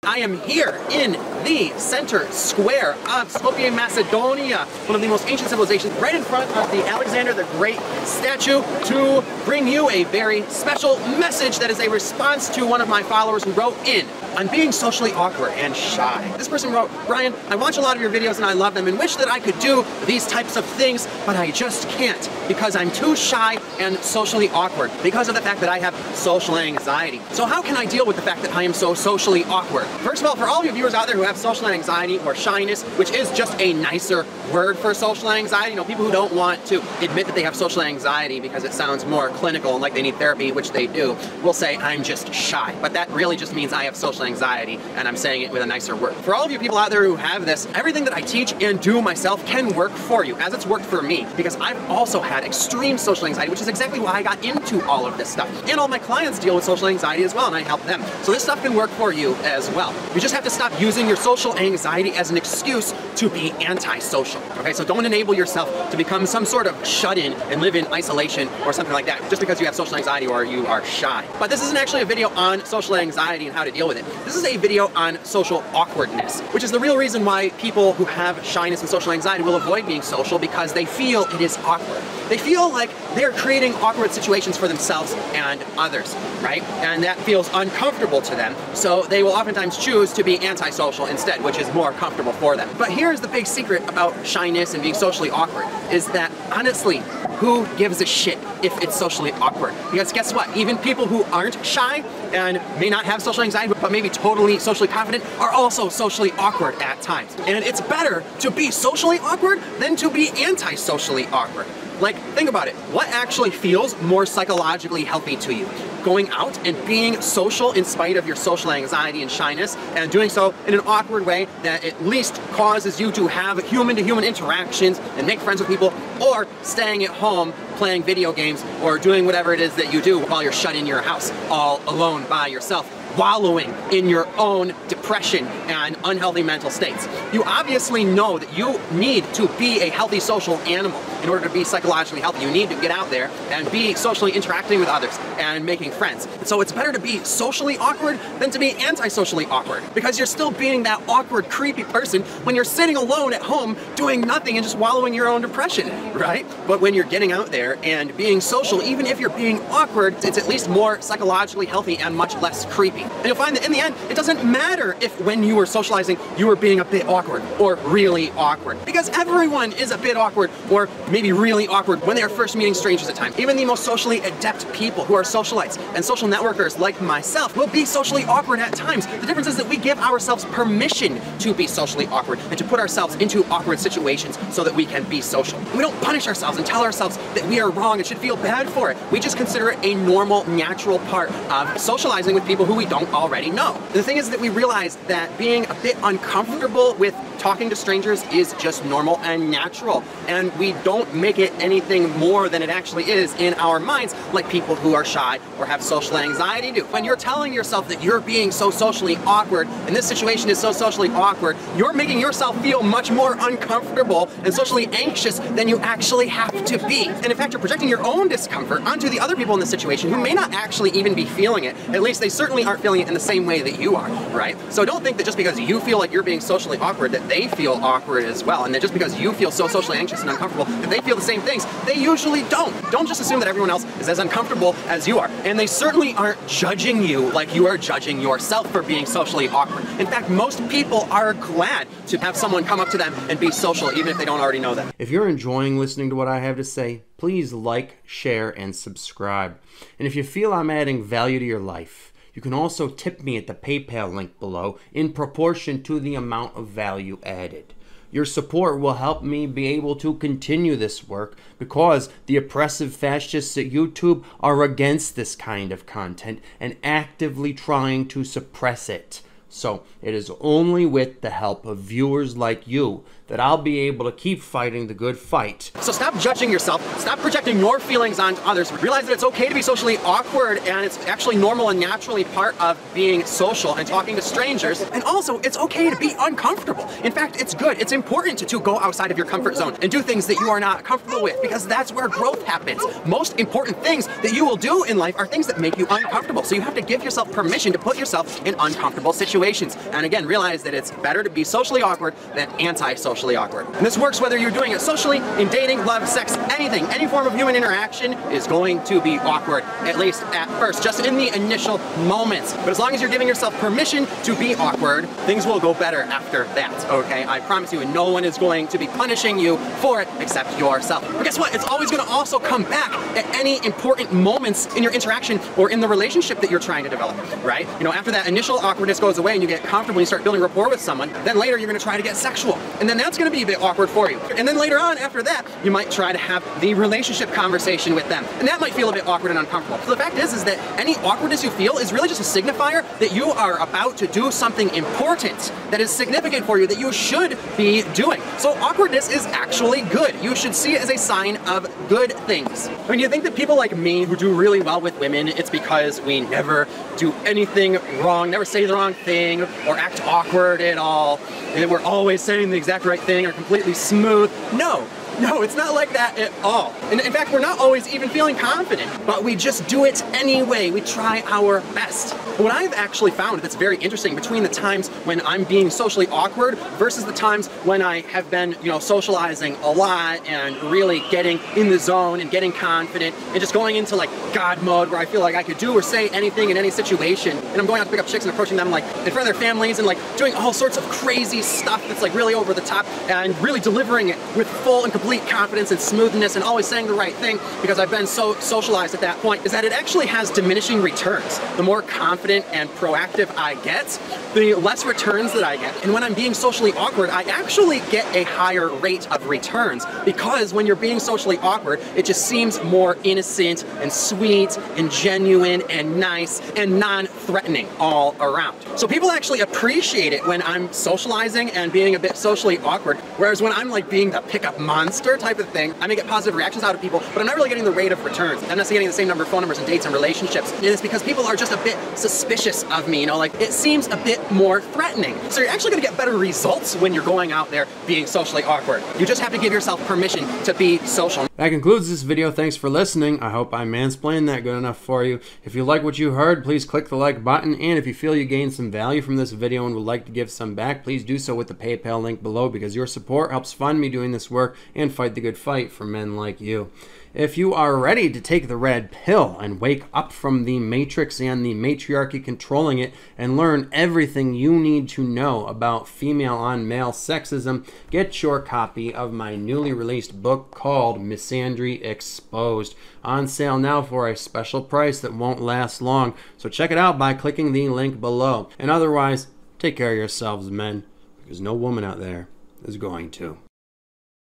I am here in the center square of Skopje, Macedonia, one of the most ancient civilizations, right in front of the Alexander the Great statue, to bring you a very special message that is a response to one of my followers who wrote in on being socially awkward and shy. This person wrote, "Brian, I watch a lot of your videos and I love them and wish that I could do these types of things, but I just can't because I'm too shy and socially awkward because of the fact that I have social anxiety. So how can I deal with the fact that I am so socially awkward?" First of all, for all you viewers out there who have social anxiety or shyness, which is just a nicer word for social anxiety, you know, people who don't want to admit that they have social anxiety because it sounds more clinical and like they need therapy, which they do, will say, "I'm just shy." But that really just means I have social anxiety, and I'm saying it with a nicer word. For all of you people out there who have this, everything that I teach and do myself can work for you, as it's worked for me, because I've also had extreme social anxiety, which is exactly why I got into all of this stuff. And all my clients deal with social anxiety as well, and I help them. So this stuff can work for you as well. You just have to stop using your social anxiety as an excuse to be antisocial. Okay, so don't enable yourself to become some sort of shut-in and live in isolation or something like that just because you have social anxiety or you are shy. But this isn't actually a video on social anxiety and how to deal with it. This is a video on social awkwardness, which is the real reason why people who have shyness and social anxiety will avoid being social, because they feel it is awkward. They feel like they're creating awkward situations for themselves and others, right? And that feels uncomfortable to them, so they will oftentimes choose to be antisocial instead, which is more comfortable for them. But here's the big secret about shyness and being socially awkward, is that honestly, who gives a shit if it's socially awkward? Because guess what? Even people who aren't shy and may not have social anxiety, but maybe totally socially confident, are also socially awkward at times. And it's better to be socially awkward than to be anti-socially awkward. Like, think about it. What actually feels more psychologically healthy to you? Going out and being social in spite of your social anxiety and shyness, and doing so in an awkward way that at least causes you to have human-to-human interactions and make friends with people, or staying at home playing video games or doing whatever it is that you do while you're shut in your house all alone by yourself, wallowing in your own depression and unhealthy mental states. You obviously know that you need to be a healthy social animal in order to be psychologically healthy. You need to get out there and be socially interacting with others and making friends. So it's better to be socially awkward than to be anti-socially awkward, because you're still being that awkward, creepy person when you're sitting alone at home doing nothing and just wallowing in your own depression, right? But when you're getting out there and being social, even if you're being awkward, it's at least more psychologically healthy and much less creepy. And you'll find that in the end, it doesn't matter if when you were socializing, you were being a bit awkward or really awkward, because everyone is a bit awkward or maybe really awkward when they are first meeting strangers at times. Even the most socially adept people who are socialites and social networkers like myself will be socially awkward at times. The difference is that we give ourselves permission to be socially awkward and to put ourselves into awkward situations so that we can be social. We don't punish ourselves and tell ourselves that we are wrong and should feel bad for it. We just consider it a normal, natural part of socializing with people who we don't already know. The thing is that we realize that being a bit uncomfortable with talking to strangers is just normal and natural, and we don't make it anything more than it actually is in our minds, like people who are shy or have social anxiety do. When you're telling yourself that you're being so socially awkward and this situation is so socially awkward, you're making yourself feel much more uncomfortable and socially anxious than you actually have to be. And in fact, you're projecting your own discomfort onto the other people in the situation who may not actually even be feeling it. At least they certainly aren't feeling it in the same way that you are, right? So don't think that just because you feel like you're being socially awkward that they feel awkward as well, and that just because you feel so socially anxious and uncomfortable that they feel the same things. They usually don't. Don't just assume that everyone else is as uncomfortable as you are. And they certainly aren't judging you like you are judging yourself for being socially awkward. In fact, most people are glad to have someone come up to them and be social, even if they don't already know them. If you're enjoying listening to what I have to say, please like, share, and subscribe. And if you feel I'm adding value to your life, you can also tip me at the PayPal link below in proportion to the amount of value added. Your support will help me be able to continue this work, because the oppressive fascists at YouTube are against this kind of content and actively trying to suppress it. So it is only with the help of viewers like you that I'll be able to keep fighting the good fight. So stop judging yourself, stop projecting your feelings onto others, realize that it's okay to be socially awkward and it's actually normal and naturally part of being social and talking to strangers. And also, it's okay to be uncomfortable. In fact, it's good, it's important to go outside of your comfort zone and do things that you are not comfortable with, because that's where growth happens. Most important things that you will do in life are things that make you uncomfortable. So you have to give yourself permission to put yourself in uncomfortable situations. situations. And again, realize that it's better to be socially awkward than anti-socially awkward. And this works whether you're doing it socially, in dating, love, sex, anything. Any form of human interaction is going to be awkward, at least at first, just in the initial moments. But as long as you're giving yourself permission to be awkward, things will go better after that, okay? I promise you, and no one is going to be punishing you for it except yourself. But guess what? It's always going to also come back at any important moments in your interaction or in the relationship that you're trying to develop, right? You know, after that initial awkwardness goes away and you get comfortable and you start building rapport with someone, then later you're going to try to get sexual. And then that's going to be a bit awkward for you. And then later on, after that, you might try to have the relationship conversation with them. And that might feel a bit awkward and uncomfortable. So the fact is that any awkwardness you feel is really just a signifier that you are about to do something important that is significant for you, that you should be doing. So awkwardness is actually good. You should see it as a sign of good things. I mean, you think that people like me who do really well with women, it's because we never do anything wrong, never say the wrong thing, or act awkward at all, and we're always saying the exact right thing or completely smooth. No, it's not like that at all. And in fact, we're not always even feeling confident, but we just do it anyway. We try our best. But what I've actually found that's very interesting between the times when I'm being socially awkward versus the times when I have been, you know, socializing a lot and really getting in the zone and getting confident and just going into like God mode where I feel like I could do or say anything in any situation. And I'm going out to pick up chicks and approaching them like in front of their families and like doing all sorts of crazy stuff that's like really over the top and really delivering it with full and complete confidence and smoothness and always saying the right thing because I've been so socialized at that point, is that it actually has diminishing returns. The more confident and proactive I get, the less returns that I get. And when I'm being socially awkward, I actually get a higher rate of returns because when you're being socially awkward, it just seems more innocent and sweet and genuine and nice and non-threatening all around. So people actually appreciate it when I'm socializing and being a bit socially awkward, whereas when I'm like being the pickup monster type of thing, I may get positive reactions out of people, but I'm not really getting the rate of returns. I'm not getting the same number of phone numbers and dates and relationships. And it's because people are just a bit suspicious of me, you know, like it seems a bit more threatening. So you're actually gonna get better results when you're going out there being socially awkward. You just have to give yourself permission to be social. That concludes this video. Thanks for listening. I hope I mansplained that good enough for you. If you like what you heard, please click the like button. And if you feel you gained some value from this video and would like to give some back, please do so with the PayPal link below because your support helps fund me doing this work and fight the good fight for men like you. If you are ready to take the red pill and wake up from the matrix and the matriarchy controlling it and learn everything you need to know about female on male sexism, get your copy of my newly released book called Misandry Exposed. On sale now for a special price that won't last long. So check it out by clicking the link below. And otherwise, take care of yourselves, men, because no woman out there is going to.